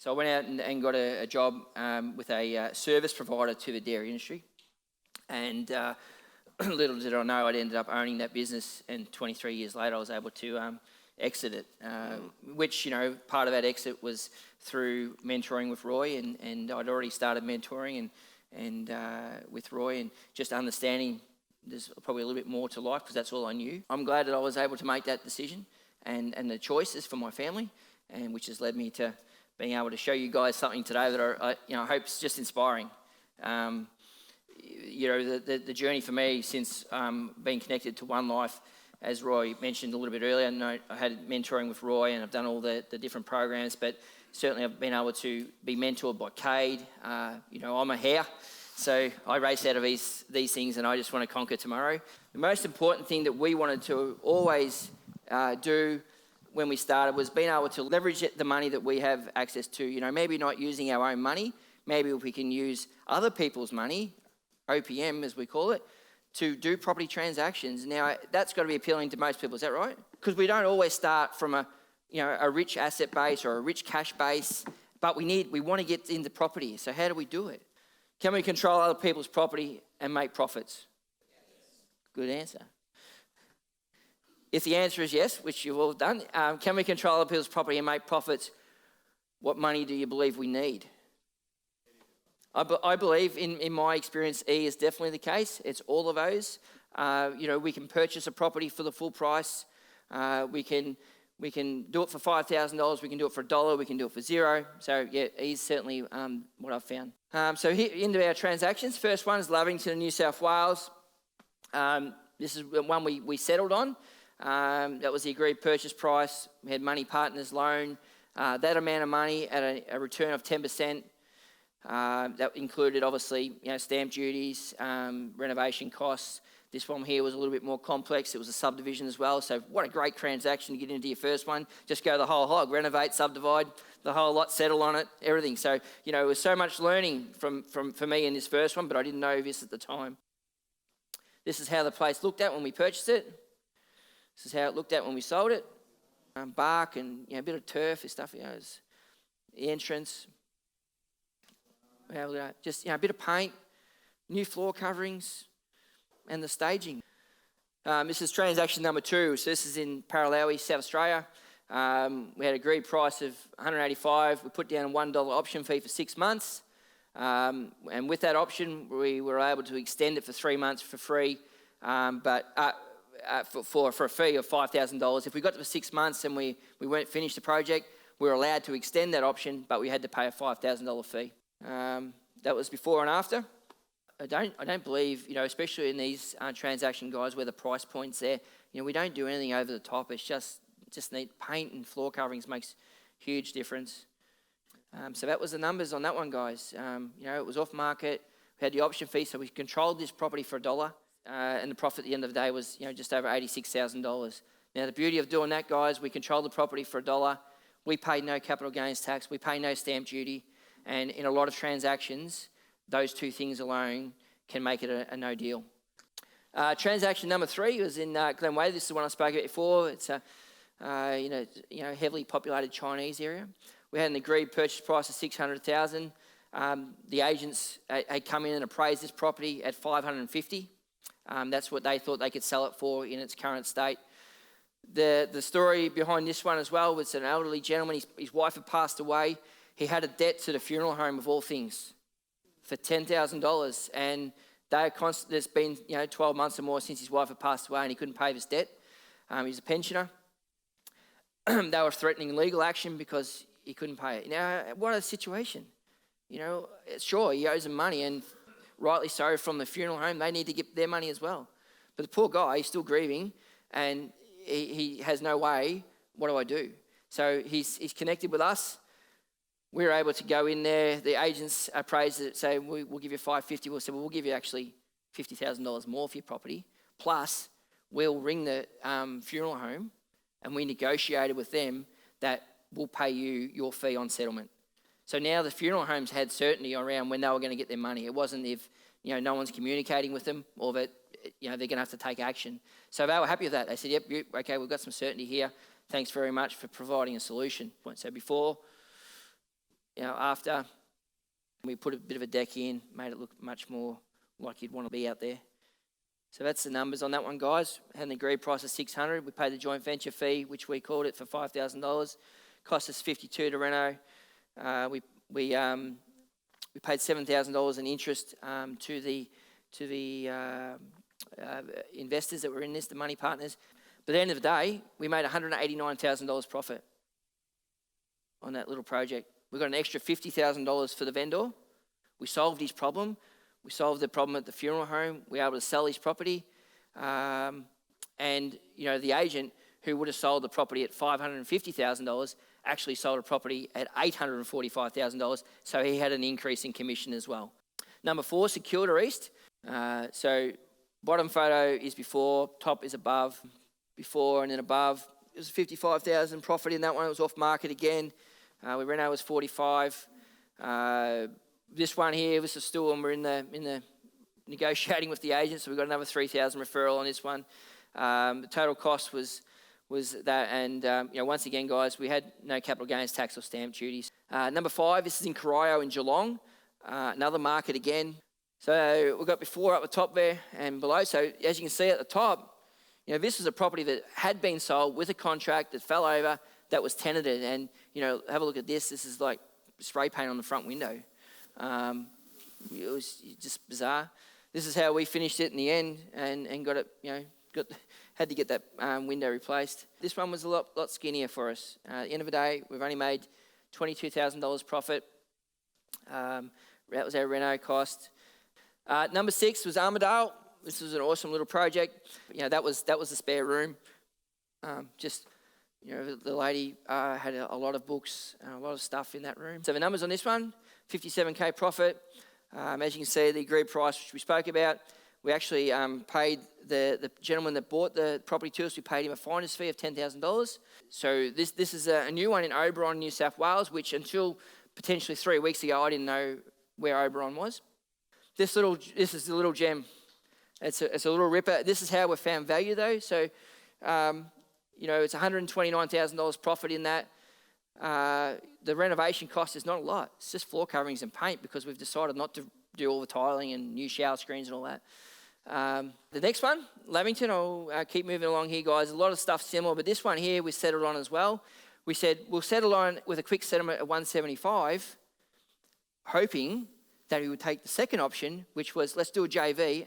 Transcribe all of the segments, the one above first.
So I went out and got a job with a service provider to the dairy industry. And little did I know, I'd ended up owning that business, and 23 years later I was able to exit it, which, part of that exit was through mentoring with Roy, and I'd already started mentoring and with Roy, and just understanding there's probably a little bit more to life because that's all I knew. I'm glad that I was able to make that decision and the choices for my family, and which has led me to being able to show you guys something today that I hope is just inspiring. The journey for me since being connected to OneLife, as Roy mentioned a little bit earlier, I had mentoring with Roy and I've done all the different programs, but certainly I've been able to be mentored by Cade. I'm a hare, so I race out of these things and I just want to conquer tomorrow. The most important thing that we wanted to always do when we started was being able to leverage the money that we have access to, maybe not using our own money, maybe if we can use other people's money, OPM as we call it, to do property transactions. Now, that's got to be appealing to most people, is that right? Because we don't always start from a rich asset base or a rich cash base, but we want to get into property. So how do we do it? Can we control other people's property and make profits? Good answer. If the answer is yes, which you've all done, can we control other people's property and make profits? What money do you believe we need? I believe, in my experience, E is definitely the case. It's all of those. We can purchase a property for the full price. We can do it for $5,000. We can do it for $1. We can do it for $0. So yeah, E is certainly what I've found. So here into our transactions. First one is Lavington, New South Wales. This is the one we settled on. That was the agreed purchase price. We had money partners loan. That amount of money at a return of 10%. That included, obviously, stamp duties, renovation costs. This one here was a little bit more complex. It was a subdivision as well. So what a great transaction to get into your first one. Just go the whole hog, renovate, subdivide, the whole lot, settle on it, everything. So, it was so much learning for me in this first one, but I didn't know this at the time. This is how the place looked at when we purchased it. This is how it looked at when we sold it. Bark and a bit of turf and stuff. The entrance. Just a bit of paint, new floor coverings, and the staging. This is transaction number 2. So this is in Quarrell, South Australia. We had an agreed price of $185. We put down a $1 option fee for 6 months. And with that option, we were able to extend it for 3 months for free, but for a fee of $5,000. If we got to 6 months and we weren't finished the project, we were allowed to extend that option, but we had to pay a $5,000 fee. That was before and after. I don't believe, especially in these transaction guys where the price point's there, we don't do anything over the top. It's just neat paint and floor coverings makes huge difference. So that was the numbers on that one, guys. It was off market. We had the option fee, so we controlled this property for $1, and the profit at the end of the day was, just over $86,000. Now the beauty of doing that, guys, we controlled the property for $1. We paid no capital gains tax. We pay no stamp duty. And in a lot of transactions, those two things alone can make it a no deal. Transaction number 3 was in Glenway. This is the one I spoke about before. It's a heavily populated Chinese area. We had an agreed purchase price of $600,000. The agents had come in and appraised this property at $550,000. That's what they thought they could sell it for in its current state. The story behind this one as well was an elderly gentleman. His wife had passed away. He had a debt to the funeral home of all things for $10,000, and there's been 12 months or more since his wife had passed away, and he couldn't pay this debt. He's a pensioner. They were threatening legal action because he couldn't pay it. Now, what a situation! Sure, he owes them money, and rightly so from the funeral home. They need to get their money as well. But the poor guy, he's still grieving, and he has no way. What do I do? So he's connected with us. We were able to go in there. The agents appraised it, say we'll give you $550,000. We'll say, we'll give you actually $50,000 more for your property. Plus, we'll ring the funeral home, and we negotiated with them that we'll pay you your fee on settlement. So now the funeral homes had certainty around when they were going to get their money. It wasn't if no one's communicating with them or that they're going to have to take action. So they were happy with that. They said, "Yep, okay, we've got some certainty here. Thanks very much for providing a solution." So before after we put a bit of a deck in, made it look much more like you'd want to be out there. So that's the numbers on that one, guys. Had an agreed price of $600. We paid the joint venture fee, which we called it, for $5,000. Cost us $52 to reno. We paid $7,000 in interest to the investors that were in this, the money partners. But at the end of the day, we made $189,000 profit on that little project. We got an extra $50,000 for the vendor. We solved his problem. We solved the problem at the funeral home. We were able to sell his property. And, the agent who would have sold the property at $550,000 actually sold a property at $845,000. So he had an increase in commission as well. Number 4, secured or east. So bottom photo is before, top is above. Before and then above. It was $55,000 profit in that one. It was off market again. Reno was $45,000. This one here, this is still when we're in the negotiating with the agent, so we got another $3,000 referral on this one. The total cost was that, and once again, guys, we had no capital gains tax or stamp duties. Number 5, this is in Quarrell in Geelong, another market again. So we've got before up the top there and below. So as you can see at the top, this was a property that had been sold with a contract that fell over, that was tenanted, and have a look at this. This is like spray paint on the front window. It was just bizarre. This is how we finished it in the end, and got it. Had to get that window replaced. This one was a lot skinnier for us. At the end of the day, we've only made $22,000 profit. That was our reno cost. Number 6 was Armadale. This was an awesome little project. That was the spare room. The lady had a lot of books and a lot of stuff in that room. So the numbers on this one, $57K profit. As you can see, the agreed price, which we spoke about, we actually paid the gentleman that bought the property to us, we paid him a finder's fee of $10,000. So this is a new one in Oberon, New South Wales, which until potentially 3 weeks ago, I didn't know where Oberon was. This is the little gem. It's a little ripper. This is how we found value though. So, it's $129,000 profit in that. The renovation cost is not a lot. It's just floor coverings and paint because we've decided not to do all the tiling and new shower screens and all that. The next one, Lamington, I'll keep moving along here, guys. A lot of stuff similar, but this one here we settled on as well. We said we'll settle on with a quick settlement at $175, hoping that he would take the second option, which was let's do a JV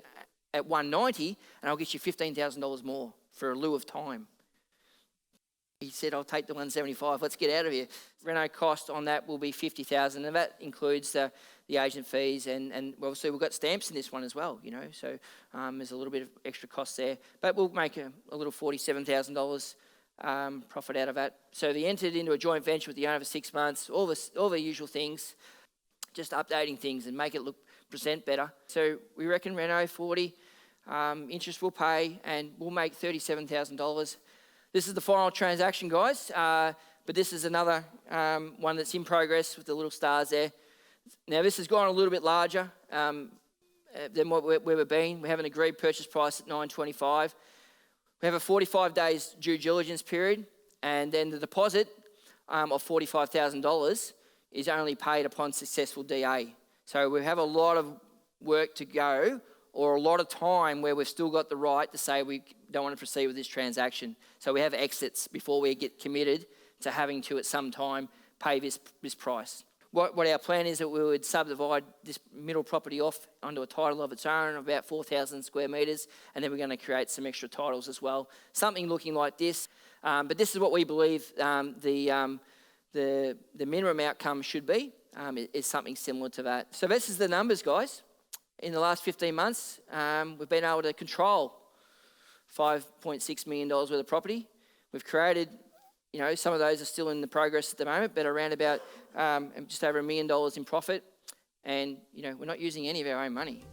at $190 and I'll get you $15,000 more for a lieu of time. He said, I'll take the $175, let's get out of here. Reno cost on that will be $50,000, and that includes the agent fees, and obviously we've got stamps in this one as well, so there's a little bit of extra cost there. But we'll make a little $47,000 profit out of that. So they entered into a joint venture with the owner for 6 months, all the usual things, just updating things and make it present better. So we reckon Reno 40, interest we'll pay, and we'll make $37,000. This is the final transaction, guys, but this is another one that's in progress with the little stars there. Now, this has gone a little bit larger than where we've been. We have an agreed purchase price at $925. We have a 45 days due diligence period, and then the deposit of $45,000 is only paid upon successful DA. So we have a lot of work to go, or a lot of time where we've still got the right to say we don't want to proceed with this transaction. So we have exits before we get committed to having to, at some time, pay this price. What our plan is that we would subdivide this middle property off onto a title of its own of about 4,000 square metres, and then we're going to create some extra titles as well. Something looking like this. But this is what we believe the minimum outcome should be, is something similar to that. So this is the numbers, guys. In the last 15 months, we've been able to control $5.6 million worth of property. We've created, some of those are still in the progress at the moment, but around about just over $1 million in profit. And, we're not using any of our own money.